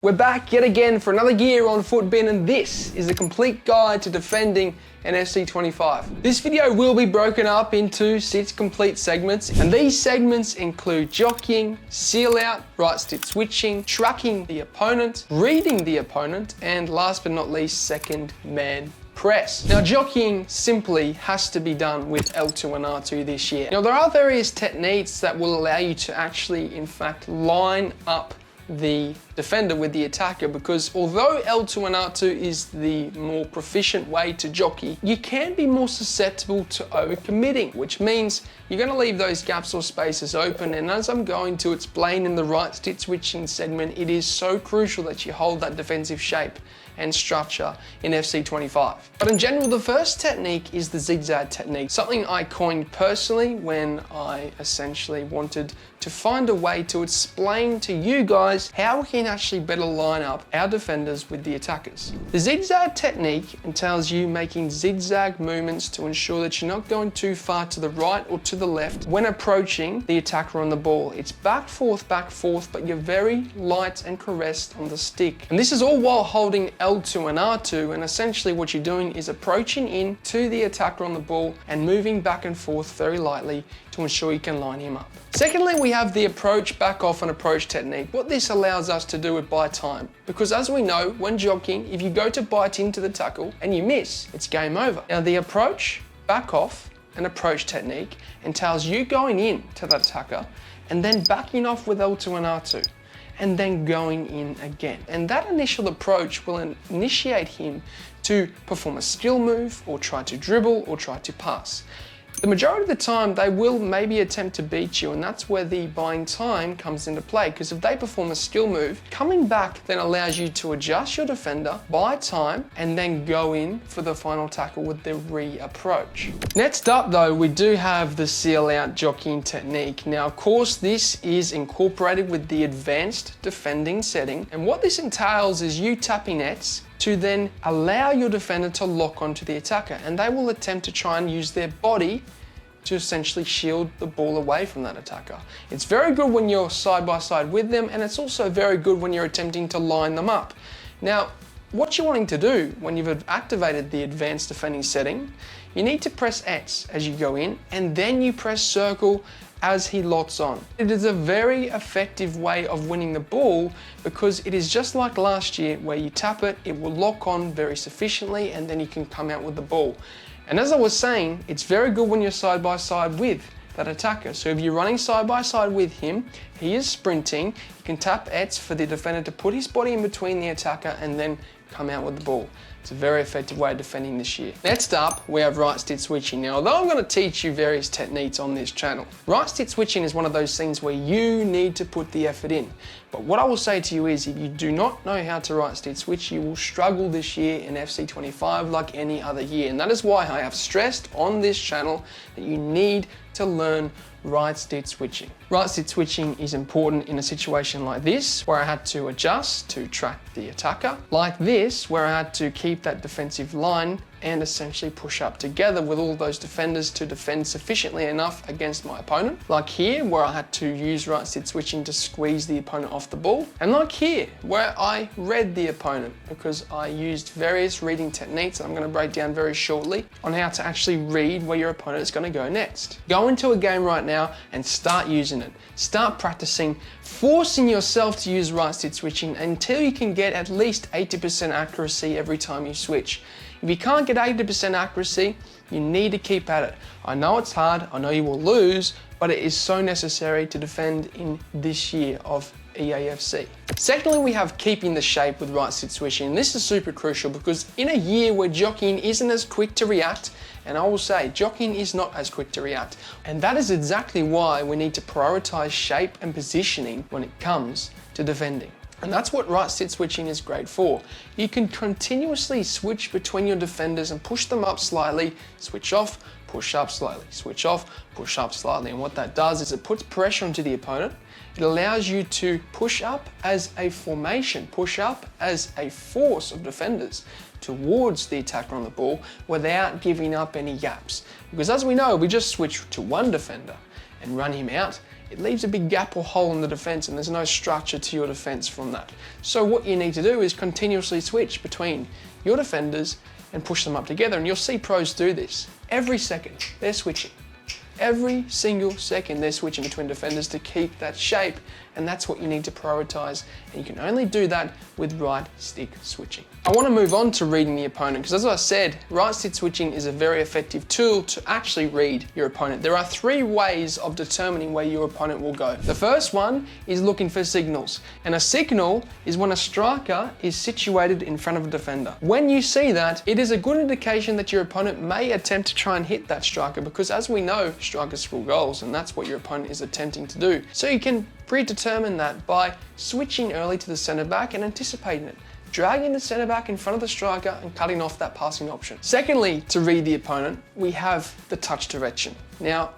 We're back yet again for another year on Footbin, and this is a complete guide to defending an FC25. This video will be broken up into 6 complete segments, and these segments include jockeying, seal out, right stick switching, tracking the opponent, reading the opponent, and last but not least, second man press. Now, jockeying simply has to be done with L2 and R2 this year. Now, there are various techniques that will allow you to actually, in fact, line up the defender with the attacker, because although L2 and R2 is the more proficient way to jockey, you can be more susceptible to overcommitting, which means you're going to leave those gaps or spaces open. And as I'm going to explain in the right stick switching segment, it is so crucial that you hold that defensive shape and structure in FC25. But in general, the first technique is the zigzag technique, something I coined personally when I essentially wanted to find a way to explain to you guys how we can actually better line up our defenders with the attackers. The zigzag technique entails you making zigzag movements to ensure that you're not going too far to the right or to the left when approaching the attacker on the ball. It's back, forth, but you're very light and caressed on the stick. And this is all while holding L2 and R2, and essentially what you're doing is approaching in to the attacker on the ball and moving back and forth very lightly to ensure you can line him up. Secondly, we have the approach, back off and approach technique. What this allows us to do is buy time, because as we know, when jockeying, if you go to bite into the tackle and you miss, it's game over. Now, the approach, back off and approach technique entails you going in to that attacker and then backing off with L2 and R2 and then going in again. And that initial approach will initiate him to perform a skill move or try to dribble or try to pass. The majority of the time, they will maybe attempt to beat you, and that's where the buying time comes into play, because if they perform a skill move, coming back then allows you to adjust your defender, buy time, and then go in for the final tackle with the re-approach. Next up though, we do have the seal out jockeying technique. Now, of course, this is incorporated with the advanced defending setting, and what this entails is you tapping nets to then allow your defender to lock onto the attacker, and they will attempt to try and use their body to essentially shield the ball away from that attacker. It's very good when you're side by side with them, and it's also very good when you're attempting to line them up. Now, what you're wanting to do when you've activated the advanced defending setting, you need to press X as you go in, and then you press circle as he locks on. It is a very effective way of winning the ball, because it is just like last year where you tap it, it will lock on very sufficiently, and then you can come out with the ball. And as I was saying, it's very good when you're side by side with that attacker. So if you're running side by side with him, he is sprinting, you can tap X for the defender to put his body in between the attacker and then come out with the ball. It's a very effective way of defending this year. Next up, we have right stick switching. Now, although I'm going to teach you various techniques on this channel, right stick switching is one of those things where you need to put the effort in. But what I will say to you is, if you do not know how to right stick switch, you will struggle this year in FC25 like any other year. And that is why I have stressed on this channel that you need to learn right stick switching. Right stick switching is important in a situation like this, where I had to adjust to track the attacker, like this, where I had to keep that defensive line and essentially push up together with all those defenders to defend sufficiently enough against my opponent. Like here, where I had to use right stick switching to squeeze the opponent off the ball. And like here, where I read the opponent, because I used various reading techniques that I'm going to break down very shortly on how to actually read where your opponent is going to go next. Go into a game right now and start using it. Start practicing, forcing yourself to use right stick switching until you can get at least 80% accuracy every time you switch. If you can't get 80% accuracy, you need to keep at it. I know it's hard, I know you will lose, but it is so necessary to defend in this year of EAFC. Secondly, we have keeping the shape with right stick switching. And this is super crucial, because in a year where jockeying isn't as quick to react, and I will say jockeying is not as quick to react, and that is exactly why we need to prioritize shape and positioning when it comes to defending. And that's what right stick switching is great for. You can continuously switch between your defenders and push them up slightly, switch off, push up slightly, switch off, push up slightly. And what that does is it puts pressure onto the opponent. It allows you to push up as a formation, push up as a force of defenders towards the attacker on the ball without giving up any gaps. Because as we know, we just switch to one defender and run him out, it leaves a big gap or hole in the defense, and there's no structure to your defense from that. So what you need to do is continuously switch between your defenders and push them up together. And you'll see pros do this. Every second, they're switching. Every single second, they're switching between defenders to keep that shape, and that's what you need to prioritize. And you can only do that with right stick switching. I want to move on to reading the opponent, because as I said, right stick switching is a very effective tool to actually read your opponent. There are 3 ways of determining where your opponent will go. The first one is looking for signals, and a signal is when a striker is situated in front of a defender. When you see that, it is a good indication that your opponent may attempt to try and hit that striker, because as we know, strikers score goals, and that's what your opponent is attempting to do. So you can predetermine that by switching early to the centre back and anticipating it, dragging the centre back in front of the striker and cutting off that passing option. Secondly, to read the opponent, we have the touch direction. Now,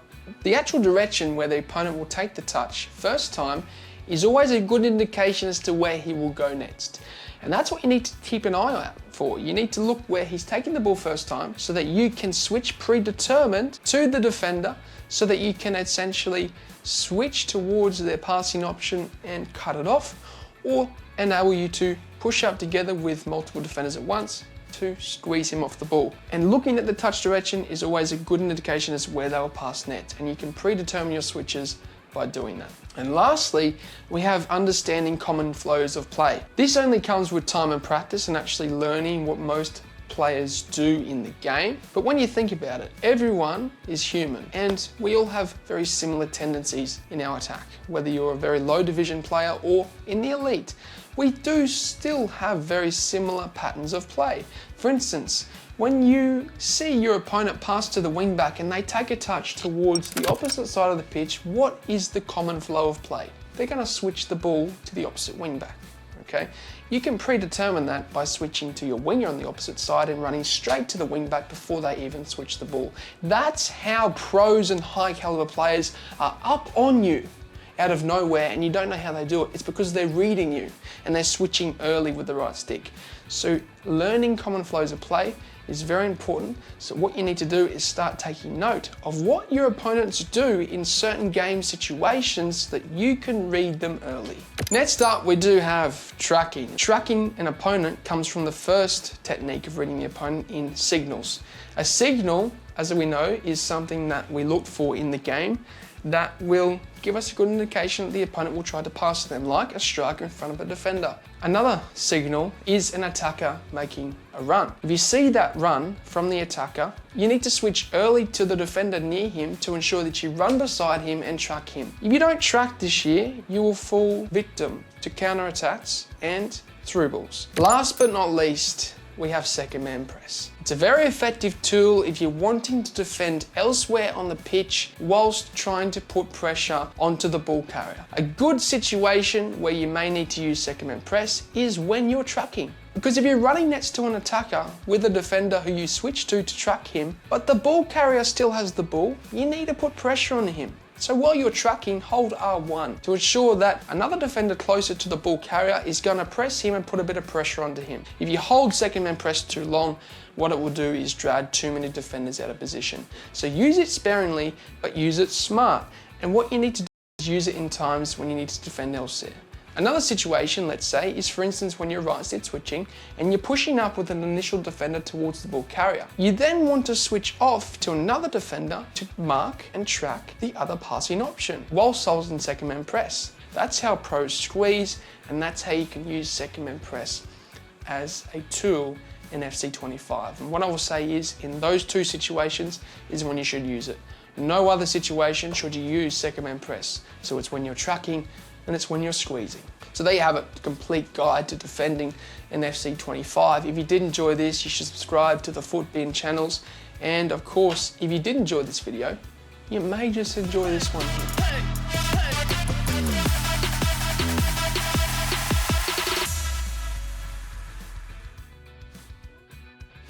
the actual direction where the opponent will take the touch first time is always a good indication as to where he will go next. And that's what you need to keep an eye out for. You need to look where he's taking the ball first time so that you can switch predetermined to the defender so that you can essentially switch towards their passing option and cut it off, or enable you to push up together with multiple defenders at once to squeeze him off the ball. And looking at the touch direction is always a good indication as to where they will pass net, and you can predetermine your switches by doing that. And lastly, we have understanding common flows of play. This only comes with time and practice and actually learning what most players do in the game. But when you think about it, everyone is human and we all have very similar tendencies in our attack. Whether you're a very low division player or in the elite, we do still have very similar patterns of play. For instance, when you see your opponent pass to the wing back and they take a touch towards the opposite side of the pitch, what is the common flow of play? They're going to switch the ball to the opposite wing back. Okay? You can predetermine that by switching to your winger on the opposite side and running straight to the wing back before they even switch the ball. That's how pros and high caliber players are up on you out of nowhere and you don't know how they do it. It's because they're reading you and they're switching early with the right stick. So learning common flows of play is very important. So what you need to do is start taking note of what your opponents do in certain game situations so that you can read them early. Next up, we do have tracking. Tracking an opponent comes from the first technique of reading the opponent in signals. A signal, as we know, is something that we look for in the game that will give us a good indication that the opponent will try to pass to them, like a striker in front of a defender. Another signal is an attacker making a run. If you see that run from the attacker, you need to switch early to the defender near him to ensure that you run beside him and track him. If you don't track this year, you will fall victim to counter-attacks and through balls. Last but not least, we have second man press. It's a very effective tool if you're wanting to defend elsewhere on the pitch whilst trying to put pressure onto the ball carrier. A good situation where you may need to use second man press is when you're tracking. Because if you're running next to an attacker with a defender who you switch to track him, but the ball carrier still has the ball, you need to put pressure on him. So while you're tracking, hold R1 to ensure that another defender closer to the ball carrier is going to press him and put a bit of pressure onto him. If you hold second man press too long, what it will do is drag too many defenders out of position. So use it sparingly, but use it smart. And what you need to do is use it in times when you need to defend elsewhere. Another situation, let's say, is for instance when you're right stick switching and you're pushing up with an initial defender towards the ball carrier. You then want to switch off to another defender to mark and track the other passing option whilst holding second man press. That's how pros squeeze, and that's how you can use second man press as a tool in FC25. And what I will say is, in those two situations is when you should use it. No other situation should you use second man press. So it's when you're tracking and it's when you're squeezing. So there you have it, the complete guide to defending in FC25. If you did enjoy this, you should subscribe to the Footbin channels. And of course, if you did enjoy this video, you may just enjoy this one.